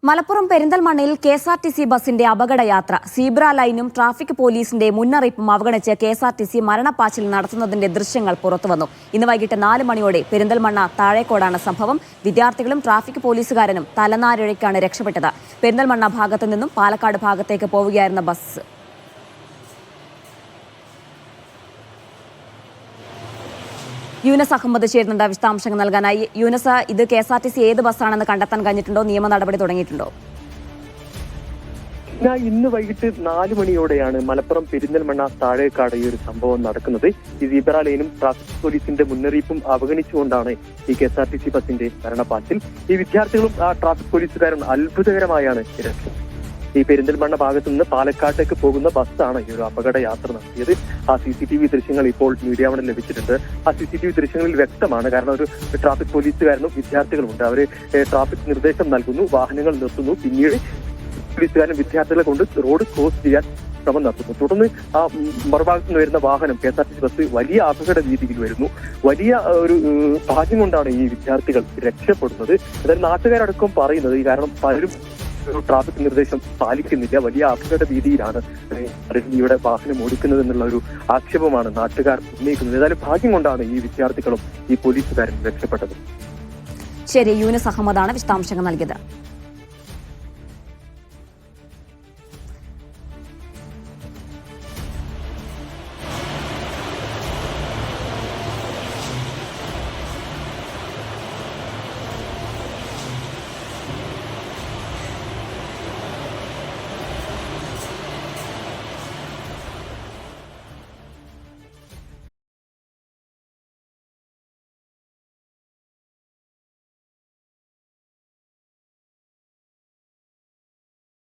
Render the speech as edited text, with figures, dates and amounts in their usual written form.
മലപ്പുറം പെരിന്തൽമണ്ണയിൽ കെഎസ്ആർടിസി ബസിന്റെ അപകടയാത്ര സീബ്ര ലൈനും ട്രാഫിക് പോലീസിന്റെ മുന്നറിയിപ്പും അവഗണിച്ച് കെഎസ്ആർടിസി മരണപ്പാച്ചിൽ നടത്തുന്നതിന്റെ ദൃശ്യങ്ങൾ പുറത്തുവന്നു. ഇന്ന് വൈകിട്ട് 4 മണിയോടെ പെരിന്തൽമണ്ണ താഴേക്കോടാണ് സംഭവം. വിദ്യാർത്ഥികളും ട്രാഫിക് പോലീസുകാരനും തലനാരിഴയ്ക്കാണ് രക്ഷപ്പെട്ടത്. പെരിന്തൽമണ്ണ ഭാഗത്തു നിന്നും പാലക്കാട് ഭാഗത്തേക്ക് പോവുകയായിരുന്ന ബസ് യൂനസ് അഹമ്മദ് ചേരുന്നുണ്ട് വിശദാംശങ്ങൾ നൽകാനായി. യൂനസ്, ഇത് കെഎസ്ആർടിസി ഏത് ബസ്സാണെന്ന് കണ്ടെത്താൻ കഴിഞ്ഞിട്ടുണ്ടോ? നിയമ നടപടി തുടങ്ങിയിട്ടുണ്ടോ? ഇന്ന് വൈകിട്ട് 4 മണിയോടെയാണ് മലപ്പുറം പെരിന്തൽമണ്ണ താഴേക്കാട് ഈ ഒരു സംഭവം നടക്കുന്നത്. ഈ സീബ്ര ലൈനും ട്രാഫിക് പോലീസിന്റെ മുന്നറിയിപ്പും അവഗണിച്ചുകൊണ്ടാണ് ഈ കെഎസ്ആർടിസി ബസിന്റെ മരണപ്പാച്ചിൽ. ഈ വിദ്യാർത്ഥികളും ആ ട്രാഫിക് പോലീസുകാരും അത്ഭുതകരമായാണ് രക്ഷപ്പെട്ടത്. ഈ പെരിന്തൽമണ്ണ ഭാഗത്തു നിന്ന് പാലക്കാട്ടേക്ക് പോകുന്ന ബസ്സാണ് ഈ ഒരു അപകട യാത്ര നടത്തിയത്. ആ CCTV ദൃശ്യങ്ങൾ ഇപ്പോൾ മീഡിയ വണ്ണിൽ ലഭിച്ചിട്ടുണ്ട്. ആ CCTV ദൃശ്യങ്ങളിൽ വ്യക്തമാണ്. കാരണം ഒരു ട്രാഫിക് പോലീസുകാരനും വിദ്യാർത്ഥികളുമുണ്ട്. അവര് ട്രാഫിക് നിർദ്ദേശം നൽകുന്നു, വാഹനങ്ങൾ നിർത്തുന്നു, പിന്നീട് പോലീസുകാരനും വിദ്യാർത്ഥികളെ കൊണ്ട് റോഡ് ക്രോസ് ചെയ്യാൻ ശ്രമം നടത്തുന്നു. തുടർന്ന് ആ മറുഭാഗത്ത് നിന്ന് വരുന്ന വാഹനം KSRTC ബസ് വലിയ അപകട രീതിയിൽ വരുന്നു. വലിയ ഒരു ഭാഗ്യം കൊണ്ടാണ് ഈ വിദ്യാർത്ഥികൾ രക്ഷപ്പെടുന്നത്. അതായത് നാട്ടുകാരടക്കം പറയുന്നത് കാരണം പലരും ട്രാഫിക് നിർദ്ദേശം പാലിക്കുന്നില്ല, വലിയ അപകട രീതിയിലാണ് ഇവിടെ വാഹനം ഓടിക്കുന്നത് എന്നുള്ള ഒരു ആക്ഷേപമാണ് നാട്ടുകാർ ഉന്നയിക്കുന്നത്. ഏതായാലും ഭാഗ്യം കൊണ്ടാണ് ഈ വിദ്യാർത്ഥികളും ഈ പോലീസുകാരും രക്ഷപ്പെട്ടത്. ശരി, യൂനസ് അഹമ്മദാണ് വിശദാംശങ്ങൾ നൽകിയത്.